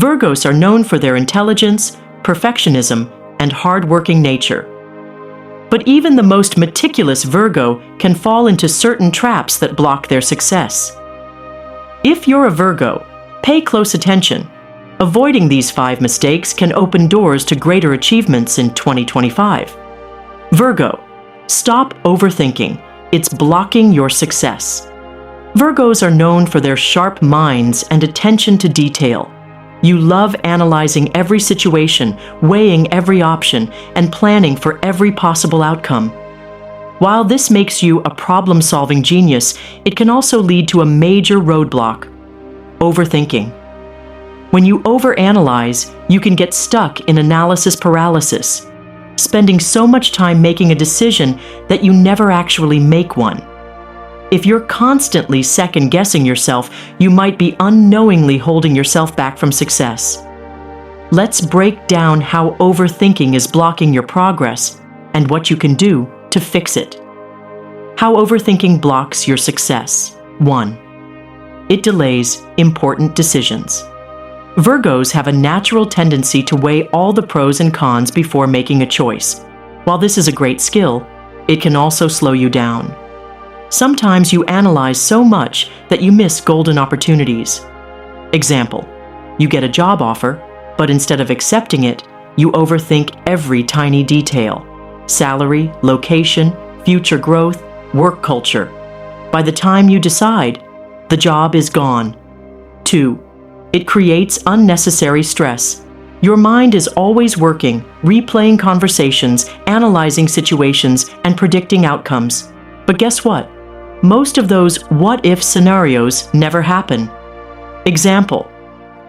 Virgos are known for their intelligence, perfectionism, and hard-working nature. But even the most meticulous Virgo can fall into certain traps that block their success. If you're a Virgo, pay close attention. Avoiding these 5 mistakes can open doors to greater achievements in 2025. Virgo, stop overthinking. It's blocking your success. Virgos are known for their sharp minds and attention to detail. You love analyzing every situation, weighing every option, and planning for every possible outcome. While this makes you a problem-solving genius, it can also lead to a major roadblock: overthinking. When you overanalyze, you can get stuck in analysis paralysis, spending so much time making a decision that you never actually make one. If you're constantly second-guessing yourself, you might be unknowingly holding yourself back from success. Let's break down how overthinking is blocking your progress and what you can do to fix it. How overthinking blocks your success. 1. It delays important decisions. Virgos have a natural tendency to weigh all the pros and cons before making a choice. While this is a great skill, it can also slow you down. Sometimes you analyze so much that you miss golden opportunities. Example, you get a job offer, but instead of accepting it, you overthink every tiny detail: salary, location, future growth, work culture. By the time you decide, the job is gone. 2. It creates unnecessary stress. Your mind is always working, replaying conversations, analyzing situations, and predicting outcomes. But guess what? Most of those what-if scenarios never happen. Example,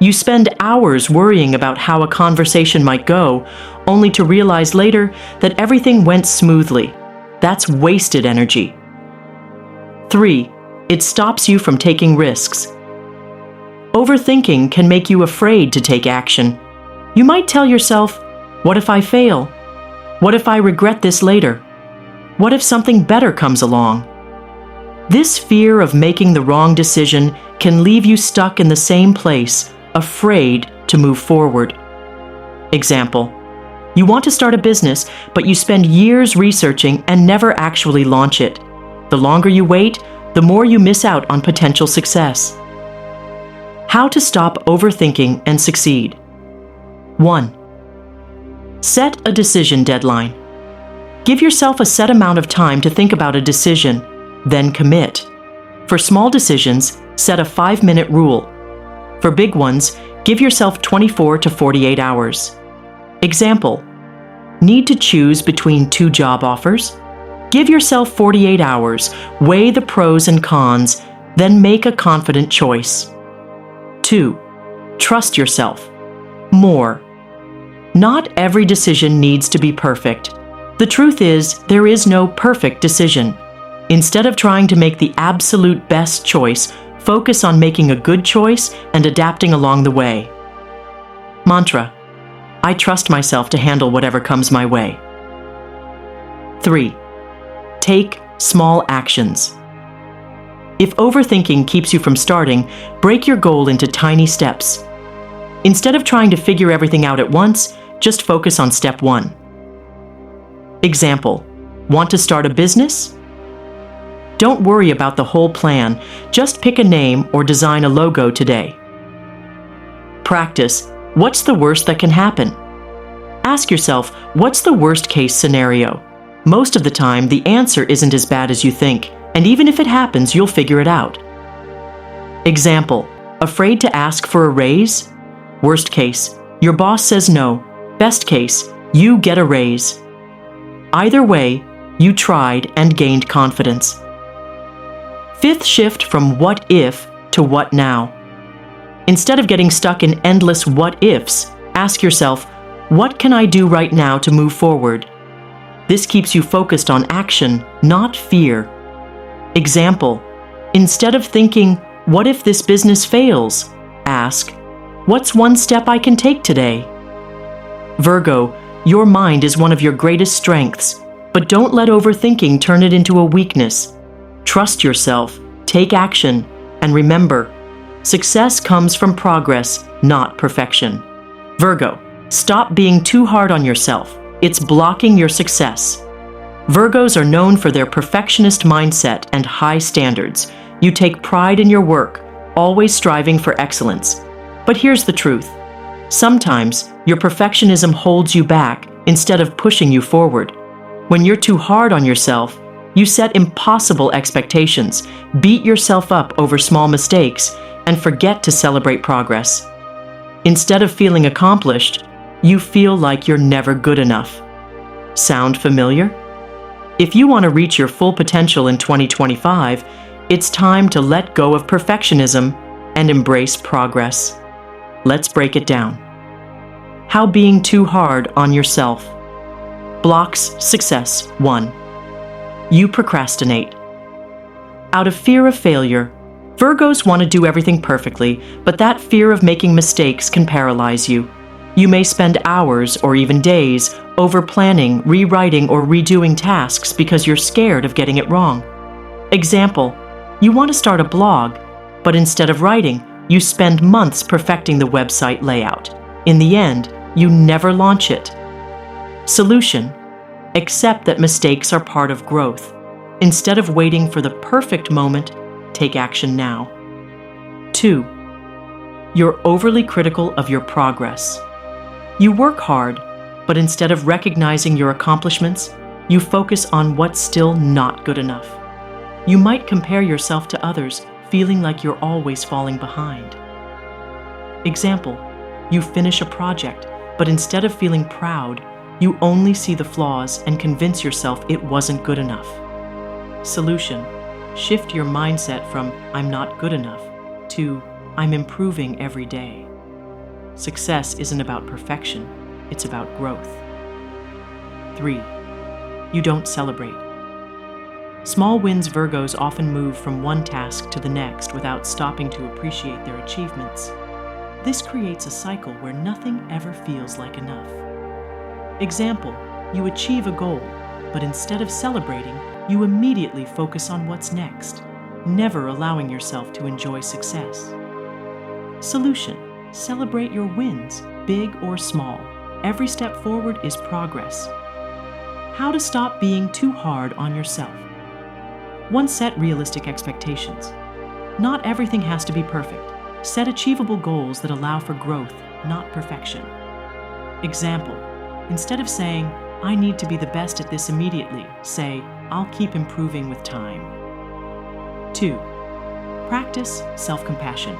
you spend hours worrying about how a conversation might go, only to realize later that everything went smoothly. That's wasted energy. 3. It stops you from taking risks. Overthinking can make you afraid to take action. You might tell yourself, what if I fail? What if I regret this later? What if something better comes along? This fear of making the wrong decision can leave you stuck in the same place, afraid to move forward. Example, you want to start a business, but you spend years researching and never actually launch it. The longer you wait, the more you miss out on potential success. How to stop overthinking and succeed. 1. Set a decision deadline. Give yourself a set amount of time to think about a decision, then commit. For small decisions, set a 5-minute rule. For big ones, give yourself 24 to 48 hours. Example, need to choose between 2 job offers? Give yourself 48 hours, weigh the pros and cons, then make a confident choice. 2. Trust yourself. More. Not every decision needs to be perfect. The truth is, there is no perfect decision. Instead of trying to make the absolute best choice, focus on making a good choice and adapting along the way. Mantra: I trust myself to handle whatever comes my way. 3. Take small actions. If overthinking keeps you from starting, break your goal into tiny steps. Instead of trying to figure everything out at once, just focus on step 1. Example, want to start a business? Don't worry about the whole plan, just pick a name or design a logo today. Practice, what's the worst that can happen? Ask yourself, what's the worst case scenario? Most of the time, the answer isn't as bad as you think, and even if it happens, you'll figure it out. Example, afraid to ask for a raise? Worst case, your boss says no. Best case, you get a raise. Either way, you tried and gained confidence. 5th shift from what if to what now. Instead of getting stuck in endless what ifs, ask yourself, what can I do right now to move forward? This keeps you focused on action, not fear. Example, instead of thinking, what if this business fails? Ask, what's one step I can take today? Virgo, your mind is one of your greatest strengths, but don't let overthinking turn it into a weakness. Trust yourself, take action, and remember, success comes from progress, not perfection. Virgo, stop being too hard on yourself. It's blocking your success. Virgos are known for their perfectionist mindset and high standards. You take pride in your work, always striving for excellence. But here's the truth. Sometimes your perfectionism holds you back instead of pushing you forward. When you're too hard on yourself, you set impossible expectations, beat yourself up over small mistakes, and forget to celebrate progress. Instead of feeling accomplished, you feel like you're never good enough. Sound familiar? If you want to reach your full potential in 2025, it's time to let go of perfectionism and embrace progress. Let's break it down. How being too hard on yourself blocks success. 1. You procrastinate. Out of fear of failure, Virgos want to do everything perfectly, but that fear of making mistakes can paralyze you. You may spend hours or even days over-planning, rewriting, or redoing tasks because you're scared of getting it wrong. Example, you want to start a blog, but instead of writing, you spend months perfecting the website layout. In the end, you never launch it. Solution: accept that mistakes are part of growth. Instead of waiting for the perfect moment, take action now. 2. You're overly critical of your progress. You work hard, but instead of recognizing your accomplishments, you focus on what's still not good enough. You might compare yourself to others, feeling like you're always falling behind. Example, you finish a project, but instead of feeling proud, you only see the flaws and convince yourself it wasn't good enough. Solution: shift your mindset from "I'm not good enough" to "I'm improving every day." Success isn't about perfection, it's about growth. 3. You don't celebrate. Small wins Virgos often move from one task to the next without stopping to appreciate their achievements. This creates a cycle where nothing ever feels like enough. Example, you achieve a goal, but instead of celebrating, you immediately focus on what's next, never allowing yourself to enjoy success. Solution: celebrate your wins, big or small. Every step forward is progress. How to stop being too hard on yourself. 1. Set realistic expectations. Not everything has to be perfect. Set achievable goals that allow for growth, not perfection. Example, instead of saying, "I need to be the best at this immediately," say, "I'll keep improving with time." 2. Practice self-compassion.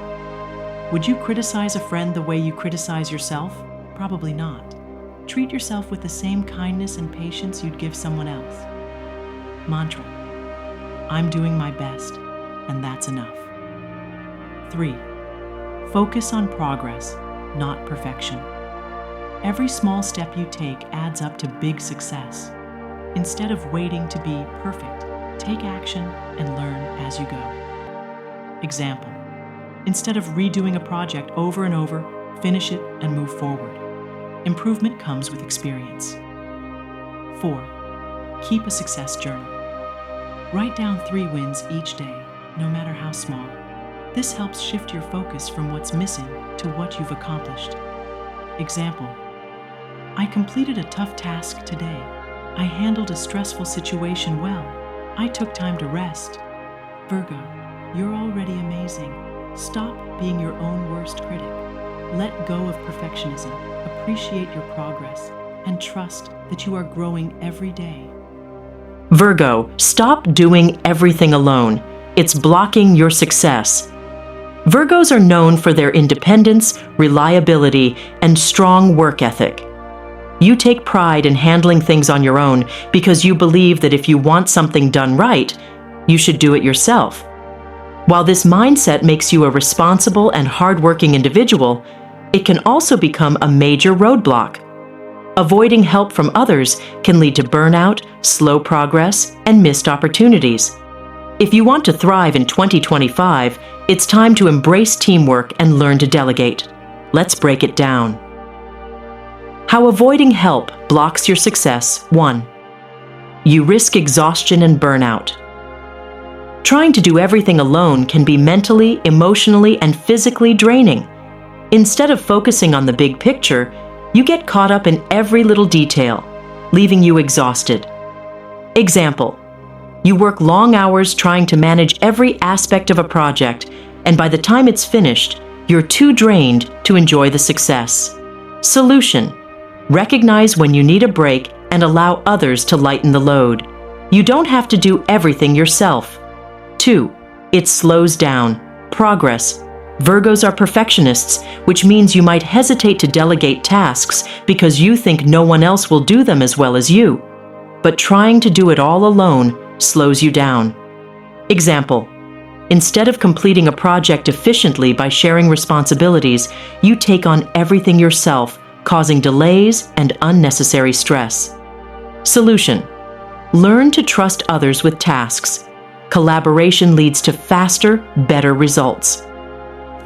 Would you criticize a friend the way you criticize yourself? Probably not. Treat yourself with the same kindness and patience you'd give someone else. Mantra: I'm doing my best, and that's enough. 3. Focus on progress, not perfection. Every small step you take adds up to big success. Instead of waiting to be perfect, take action and learn as you go. Example, instead of redoing a project over and over, finish it and move forward. Improvement comes with experience. 4. Keep a success journal. Write down 3 wins each day, no matter how small. This helps shift your focus from what's missing to what you've accomplished. Example, I completed a tough task today. I handled a stressful situation well. I took time to rest. Virgo, you're already amazing. Stop being your own worst critic. Let go of perfectionism, appreciate your progress, and trust that you are growing every day. Virgo, stop doing everything alone. It's blocking your success. Virgos are known for their independence, reliability, and strong work ethic. You take pride in handling things on your own because you believe that if you want something done right, you should do it yourself. While this mindset makes you a responsible and hardworking individual, it can also become a major roadblock. Avoiding help from others can lead to burnout, slow progress, and missed opportunities. If you want to thrive in 2025, it's time to embrace teamwork and learn to delegate. Let's break it down. How avoiding help blocks your success. 1. You risk exhaustion and burnout. Trying to do everything alone can be mentally, emotionally, and physically draining. Instead of focusing on the big picture, you get caught up in every little detail, leaving you exhausted. Example: you work long hours trying to manage every aspect of a project, and by the time it's finished, you're too drained to enjoy the success. Solution: recognize when you need a break and allow others to lighten the load. You don't have to do everything yourself. 2. It slows down. Progress. Virgos are perfectionists, which means you might hesitate to delegate tasks because you think no one else will do them as well as you. But trying to do it all alone slows you down. Example: instead of completing a project efficiently by sharing responsibilities, you take on everything yourself, causing delays and unnecessary stress. Solution: learn to trust others with tasks. Collaboration leads to faster, better results.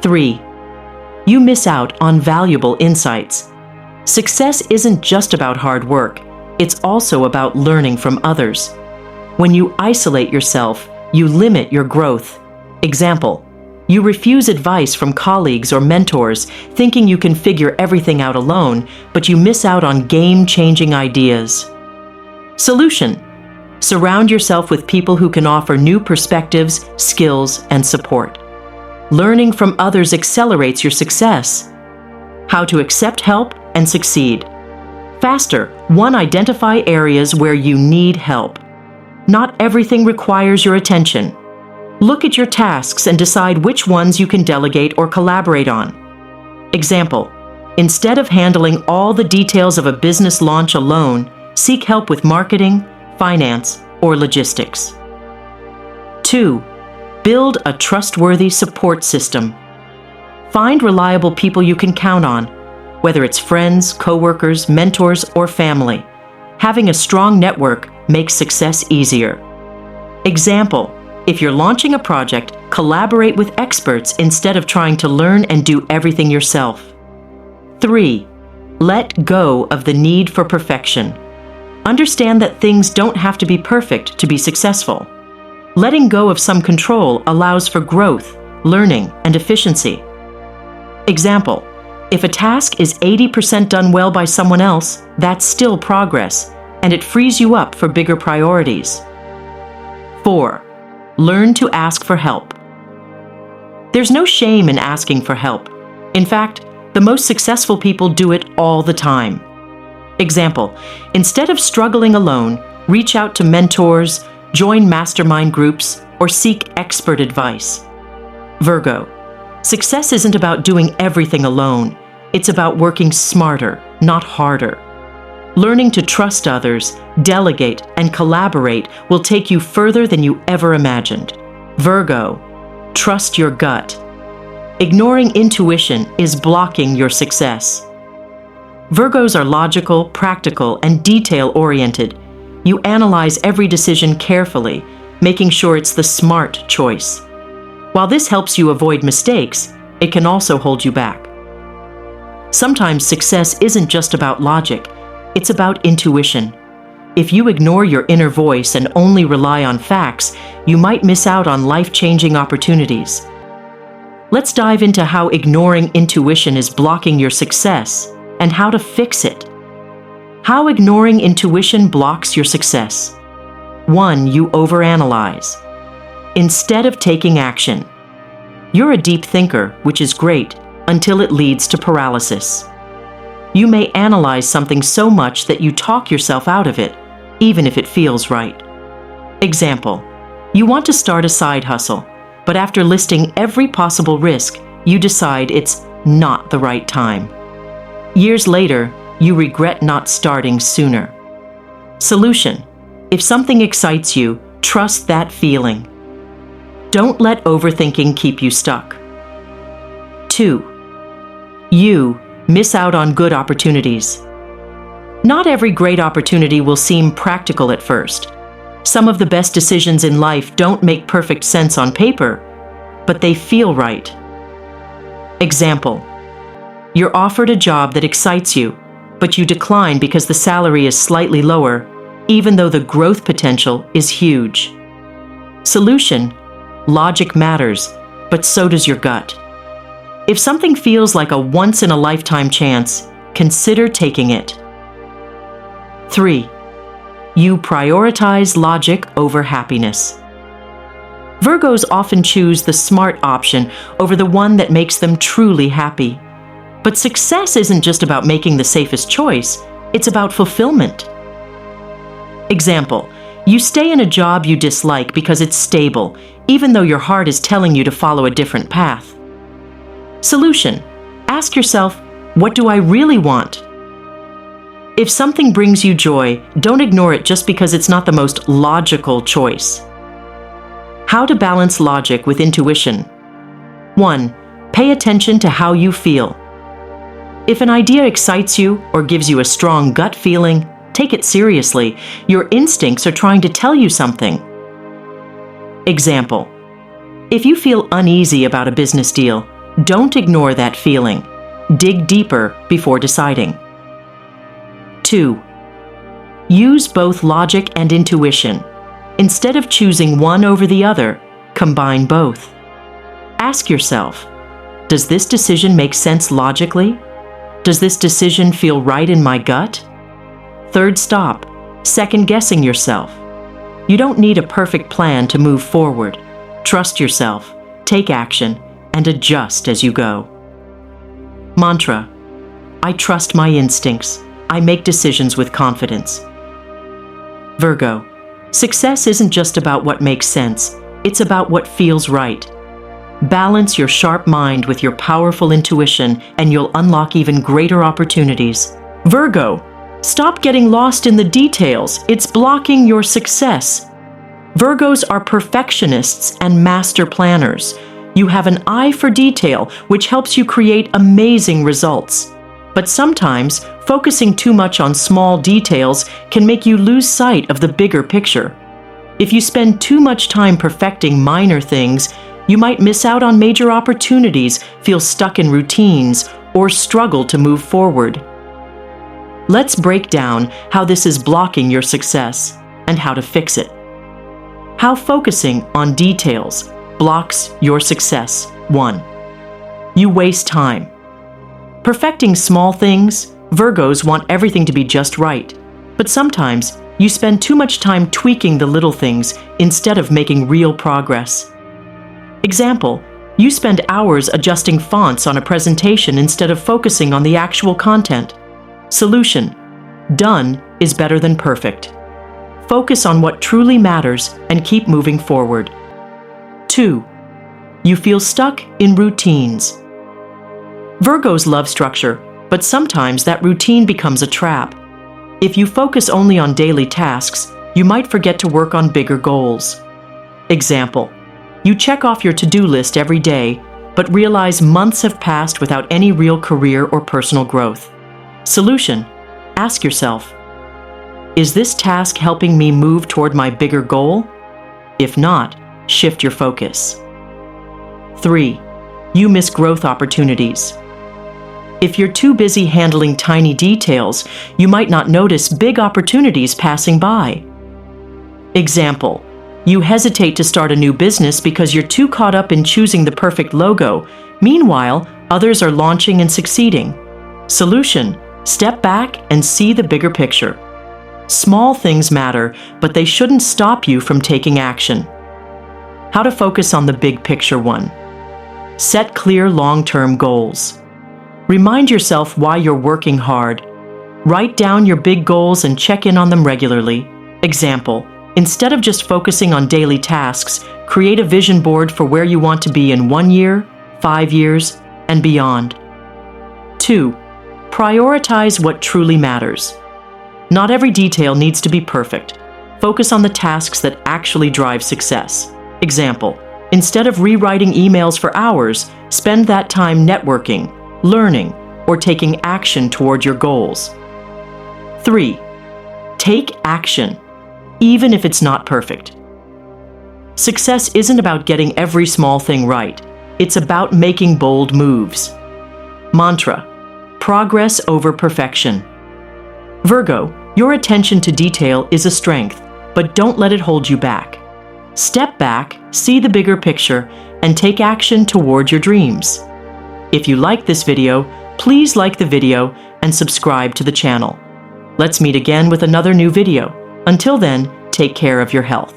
3. You miss out on valuable insights. Success isn't just about hard work, it's also about learning from others. When you isolate yourself, you limit your growth. Example: you refuse advice from colleagues or mentors, thinking you can figure everything out alone, but you miss out on game-changing ideas. Solution: surround yourself with people who can offer new perspectives, skills, and support. Learning from others accelerates your success. How to accept help and succeed. Faster, 1. Identify areas where you need help. Not everything requires your attention. Look at your tasks and decide which ones you can delegate or collaborate on. Example: instead of handling all the details of a business launch alone, seek help with marketing, finance, or logistics. 2. Build a trustworthy support system. Find reliable people you can count on, whether it's friends, coworkers, mentors, or family. Having a strong network makes success easier. Example: if you're launching a project, collaborate with experts instead of trying to learn and do everything yourself. 3. Let go of the need for perfection. Understand that things don't have to be perfect to be successful. Letting go of some control allows for growth, learning, and efficiency. Example: if a task is 80% done well by someone else, that's still progress, and it frees you up for bigger priorities. 4. Learn to ask for help. There's no shame in asking for help. In fact, the most successful people do it all the time. Example: instead of struggling alone, reach out to mentors, join mastermind groups, or seek expert advice. Virgo: success isn't about doing everything alone. It's about working smarter, not harder. Learning to trust others, delegate, and collaborate will take you further than you ever imagined. Virgo: trust your gut. Ignoring intuition is blocking your success. Virgos are logical, practical, and detail-oriented. You analyze every decision carefully, making sure it's the smart choice. While this helps you avoid mistakes, it can also hold you back. Sometimes success isn't just about logic, it's about intuition. If you ignore your inner voice and only rely on facts, you might miss out on life-changing opportunities. Let's dive into how ignoring intuition is blocking your success and how to fix it. How ignoring intuition blocks your success. 1. You overanalyze. Instead of taking action. You're a deep thinker, which is great, until it leads to paralysis. You may analyze something so much that you talk yourself out of it, even if it feels right. Example: you want to start a side hustle, but after listing every possible risk, you decide it's not the right time. Years later, you regret not starting sooner. Solution: if something excites you, trust that feeling. Don't let overthinking keep you stuck. 2. You miss out on good opportunities. Not every great opportunity will seem practical at first. Some of the best decisions in life don't make perfect sense on paper, but they feel right. Example: you're offered a job that excites you, but you decline because the salary is slightly lower, even though the growth potential is huge. Solution: logic matters, but so does your gut. If something feels like a once-in-a-lifetime chance, consider taking it. 3. You prioritize logic over happiness. Virgos often choose the smart option over the one that makes them truly happy. But success isn't just about making the safest choice, it's about fulfillment. Example, you stay in a job you dislike because it's stable, even though your heart is telling you to follow a different path. Solution, ask yourself, what do I really want? If something brings you joy, don't ignore it just because it's not the most logical choice. How to balance logic with intuition. 1. Pay attention to how you feel. If an idea excites you or gives you a strong gut feeling, take it seriously. Your instincts are trying to tell you something. Example, if you feel uneasy about a business deal, don't ignore that feeling. Dig deeper before deciding. 2. Use both logic and intuition. Instead of choosing one over the other, combine both. Ask yourself, does this decision make sense logically? Does this decision feel right in my gut? Third stop, second-guessing yourself. You don't need a perfect plan to move forward. Trust yourself, take action, and adjust as you go. Mantra, I trust my instincts. I make decisions with confidence. Virgo, success isn't just about what makes sense, it's about what feels right. Balance your sharp mind with your powerful intuition, and you'll unlock even greater opportunities. Virgo, stop getting lost in the details. It's blocking your success. Virgos are perfectionists and master planners. You have an eye for detail, which helps you create amazing results. But sometimes, focusing too much on small details can make you lose sight of the bigger picture. If you spend too much time perfecting minor things, you might miss out on major opportunities, feel stuck in routines, or struggle to move forward. Let's break down how this is blocking your success and how to fix it. How focusing on details blocks your success. 1. You waste time. Perfecting small things, Virgos want everything to be just right. But sometimes, you spend too much time tweaking the little things instead of making real progress. Example, you spend hours adjusting fonts on a presentation instead of focusing on the actual content. Solution, done is better than perfect. Focus on what truly matters and keep moving forward. 2. You feel stuck in routines. Virgos love structure, but sometimes that routine becomes a trap. If you focus only on daily tasks, you might forget to work on bigger goals. Example, you check off your to-do list every day, but realize months have passed without any real career or personal growth. Solution, ask yourself, is this task helping me move toward my bigger goal? If not, shift your focus. 3. You miss growth opportunities. If you're too busy handling tiny details, you might not notice big opportunities passing by. Example, you hesitate to start a new business because you're too caught up in choosing the perfect logo. Meanwhile, others are launching and succeeding. Solution, step back and see the bigger picture. Small things matter, but they shouldn't stop you from taking action. How to focus on the big picture. 1. Set clear long-term goals. Remind yourself why you're working hard. Write down your big goals and check in on them regularly. Example, instead of just focusing on daily tasks, create a vision board for where you want to be in 1 year, 5 years, and beyond. 2. Prioritize what truly matters. Not every detail needs to be perfect. Focus on the tasks that actually drive success. Example, instead of rewriting emails for hours, spend that time networking, learning, or taking action toward your goals. 3. Take action, even if it's not perfect. Success isn't about getting every small thing right. It's about making bold moves. Mantra, progress over perfection. Virgo, your attention to detail is a strength, but don't let it hold you back. Step back, see the bigger picture, and take action toward your dreams. If you like this video, please like the video and subscribe to the channel. Let's meet again with another new video. Until then, take care of your health.